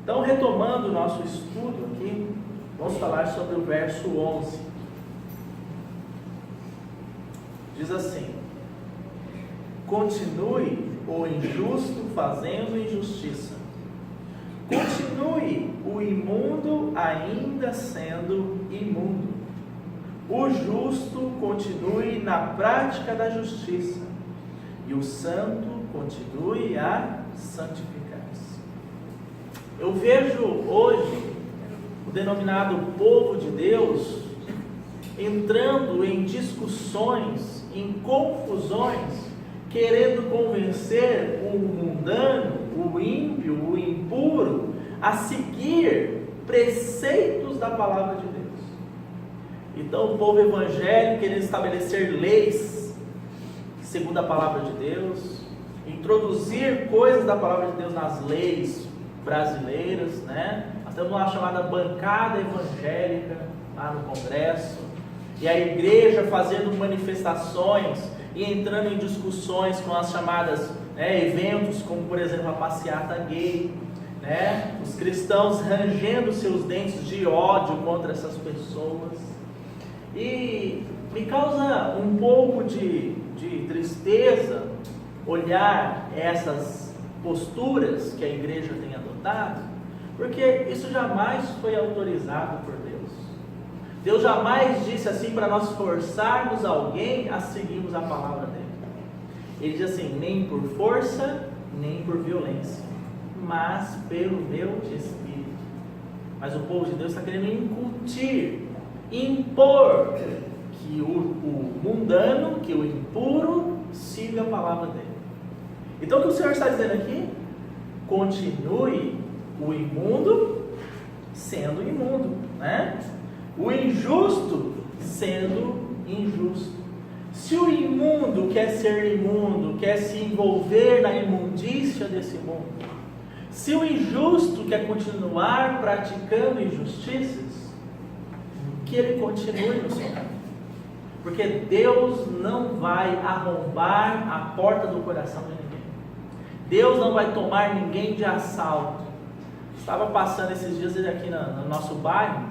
Então, retomando o nosso estudo aqui, vamos falar sobre o verso 11. Diz assim: continue o injusto fazendo injustiça, continue o imundo ainda sendo imundo, o justo continue na prática da justiça, e o santo continue a santificar-se. Eu vejo hoje o denominado povo de Deus entrando em discussões, em confusões, querendo convencer o mundano, o ímpio, o impuro, a seguir preceitos da palavra de Deus. Então o povo evangélico querendo estabelecer leis segundo a palavra de Deus, introduzir coisas da palavra de Deus nas leis brasileiras, né? Nós temos uma chamada bancada evangélica lá no Congresso, e a igreja fazendo manifestações e entrando em discussões com as chamadas eventos, como por exemplo a passeata gay, né? Os cristãos rangendo seus dentes de ódio contra essas pessoas. E me causa um pouco de tristeza olhar essas posturas que a igreja tem adotado, porque isso jamais foi autorizado por Deus. Deus jamais disse assim para nós forçarmos alguém a seguirmos a palavra dele. Ele diz assim: nem por força, nem por violência, mas pelo meu espírito. Mas o povo de Deus está querendo incutir, impor que o mundano, que o impuro siga a palavra dele. Então o que o Senhor está dizendo aqui? Continue o imundo sendo imundo, né? O injusto sendo injusto. Se o imundo quer ser imundo, quer se envolver na imundícia desse mundo, se o injusto quer continuar praticando injustiças, que ele continue no seu caminho, porque Deus não vai arrombar a porta do coração de ninguém. Deus não vai tomar ninguém de assalto. Estava passando esses dias aqui no nosso bairro,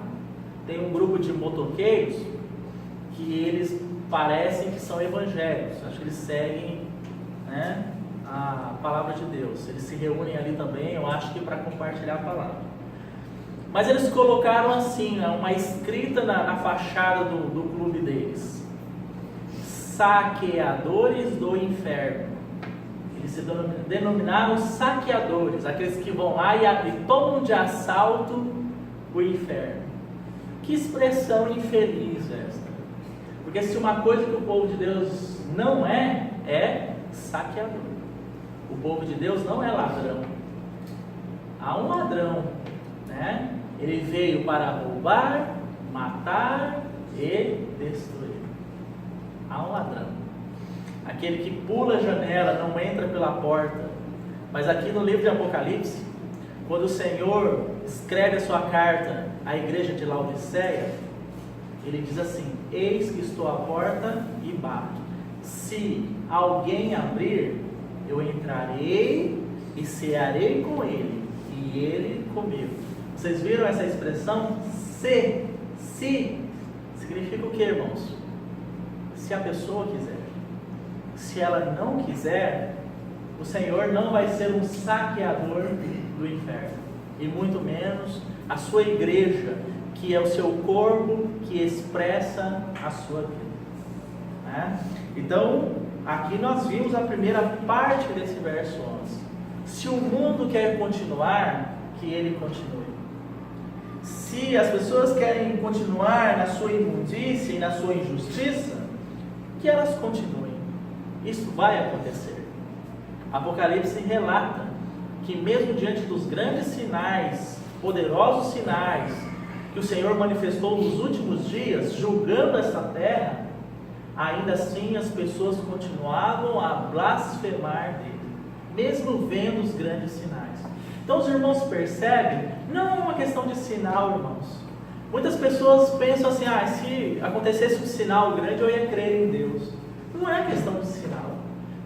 tem um grupo de motoqueiros que eles parecem que são evangélicos, acho que eles seguem, né, a palavra de Deus. Eles se reúnem ali também, eu acho que para compartilhar a palavra. Mas eles colocaram assim, uma escrita na fachada do clube deles: saqueadores do inferno. Eles se denominaram saqueadores, aqueles que vão lá e tomam de assalto o inferno. Que expressão infeliz esta! Porque se uma coisa que o povo de Deus não é saqueador. O povo de Deus não é ladrão. Há um ladrão, né? Ele veio para roubar, matar e destruir. Há um ladrão. Aquele que pula a janela, não entra pela porta. Mas aqui no livro de Apocalipse, quando o Senhor escreve a sua carta à igreja de Laodiceia, ele diz assim: eis que estou à porta e bato. Se alguém abrir, eu entrarei e cearei com ele, e ele comigo. Vocês viram essa expressão? Se significa o que, irmãos? Se a pessoa quiser. Se ela não quiser, o Senhor não vai ser um saqueador do inferno, e muito menos a sua igreja, que é o seu corpo que expressa a sua vida, né? Então, aqui nós vimos a primeira parte desse verso 11. Se o mundo quer continuar, que ele continue. Se as pessoas querem continuar na sua imundícia e na sua injustiça, que elas continuem. Isso vai acontecer. Apocalipse relata que mesmo diante dos grandes sinais, poderosos sinais, que o Senhor manifestou nos últimos dias, julgando esta terra, ainda assim as pessoas continuavam a blasfemar dele, mesmo vendo os grandes sinais. Então os irmãos percebem, não é uma questão de sinal, irmãos. Muitas pessoas pensam assim: se acontecesse um sinal grande eu ia crer em Deus. Não é questão de sinal.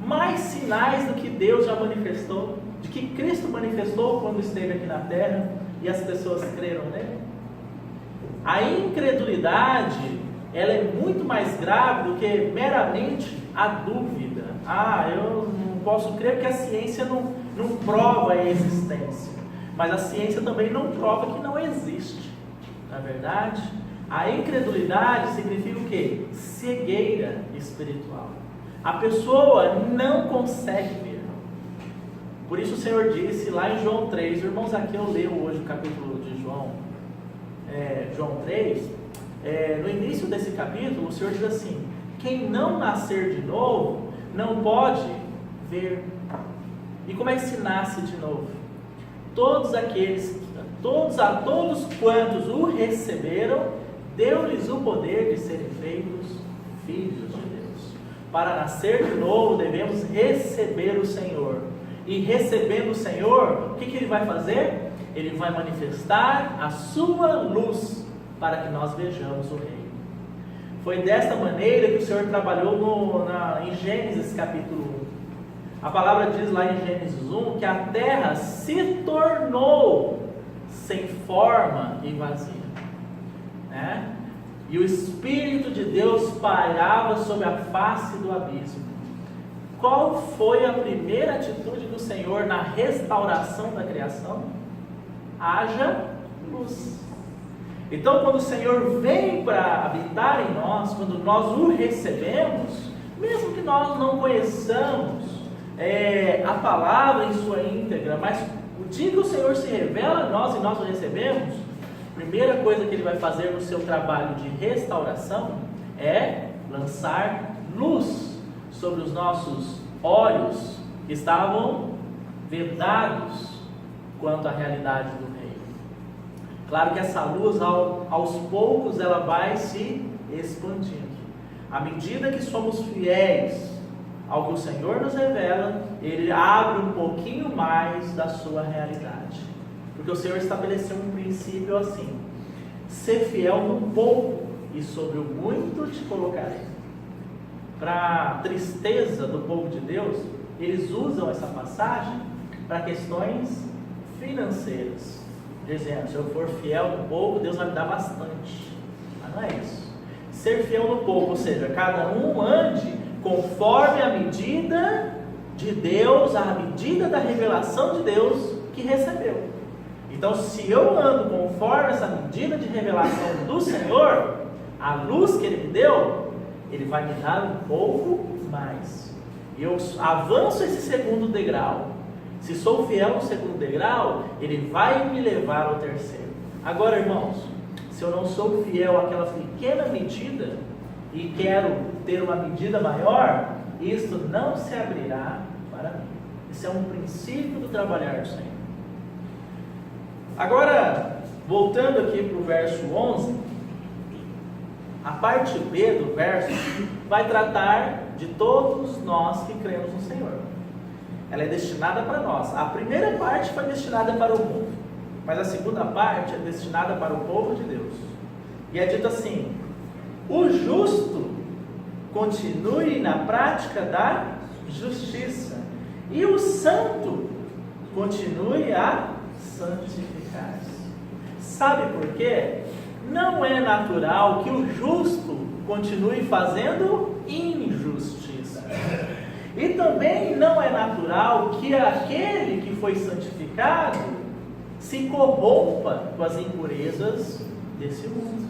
Mais sinais do que Deus já manifestou de que Cristo manifestou quando esteve aqui na terra e as pessoas creram nele. A incredulidade, ela é muito mais grave do que meramente a dúvida. Eu não posso crer porque a ciência não prova a existência. Mas a ciência também não prova que não existe. Na verdade, a incredulidade significa o quê? Cegueira espiritual. A pessoa não consegue ver. Por isso o Senhor disse lá em João 3, irmãos, aqui eu leio hoje o capítulo de João 3, no início desse capítulo o Senhor diz assim: quem não nascer de novo não pode ver. E como é que se nasce de novo? Todos quantos o receberam, deu-lhes o poder de serem feitos filhos de Deus. Para nascer de novo devemos receber o Senhor. E recebendo o Senhor, o que ele vai fazer? Ele vai manifestar a sua luz para que nós vejamos o Rei. Foi desta maneira que o Senhor trabalhou em Gênesis capítulo 1. A palavra diz lá em Gênesis 1 que a terra se tornou sem forma e vazia, né? E o Espírito de Deus pairava sobre a face do abismo. Qual foi a primeira atitude do Senhor na restauração da criação? Haja luz. Então, quando o Senhor vem para habitar em nós, quando nós o recebemos, mesmo que nós não conheçamos a palavra em sua íntegra, mas o dia que o Senhor se revela a nós e nós o recebemos, a primeira coisa que Ele vai fazer no seu trabalho de restauração é lançar luz sobre os nossos olhos que estavam vedados quanto à realidade do Rei. Claro que essa luz, aos poucos, ela vai se expandindo. À medida que somos fiéis ao que o Senhor nos revela, Ele abre um pouquinho mais da sua realidade. Porque o Senhor estabeleceu um princípio assim: ser fiel no pouco, e sobre o muito te colocarei. Para a tristeza do povo de Deus, eles usam essa passagem para questões financeiras, dizendo: se eu for fiel no pouco, Deus vai me dar bastante. Mas não é isso. Ser fiel no pouco, ou seja, cada um ande conforme a medida de Deus, a medida da revelação de Deus que recebeu. Então, se eu ando conforme essa medida de revelação do Senhor, a luz que Ele me deu, Ele vai me dar um pouco mais. E eu avanço esse segundo degrau. Se sou fiel no segundo degrau, Ele vai me levar ao terceiro. Agora, irmãos, se eu não sou fiel àquela pequena medida e quero ter uma medida maior, isto não se abrirá para mim. Esse é um princípio do trabalhar do Senhor. Agora, voltando aqui para o verso 11, a parte B do verso vai tratar de todos nós que cremos no Senhor. Ela é destinada para nós. A primeira parte foi destinada para o mundo, mas a segunda parte é destinada para o povo de Deus. E é dito assim: o justo continue na prática da justiça, e o santo continue a santificar-se. Sabe por quê? Não é natural que o justo continue fazendo injustiça. E também não é natural que aquele que foi santificado se corrompa com as impurezas desse mundo.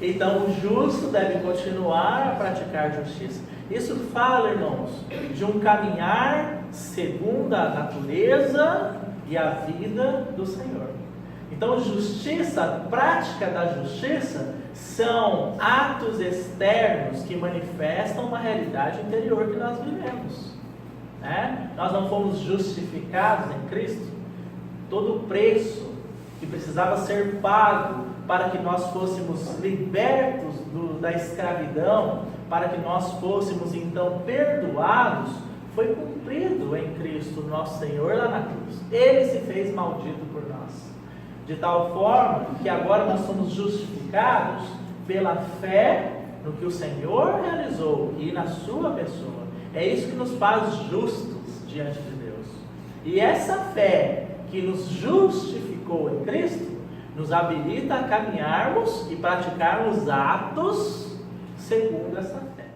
Então o justo deve continuar a praticar justiça. Isso fala, irmãos, de um caminhar segundo a natureza e a vida do Senhor. Então, justiça, a prática da justiça, são atos externos que manifestam uma realidade interior que nós vivemos, né? Nós não fomos justificados em Cristo. Todo o preço que precisava ser pago para que nós fôssemos libertos da escravidão, para que nós fôssemos então perdoados, foi cumprido em Cristo, nosso Senhor, lá na cruz. Ele se fez maldito por nós, de tal forma que agora nós somos justificados pela fé no que o Senhor realizou e na sua pessoa. É isso que nos faz justos diante de Deus. E essa fé que nos justificou em Cristo, nos habilita a caminharmos e praticarmos atos segundo essa fé.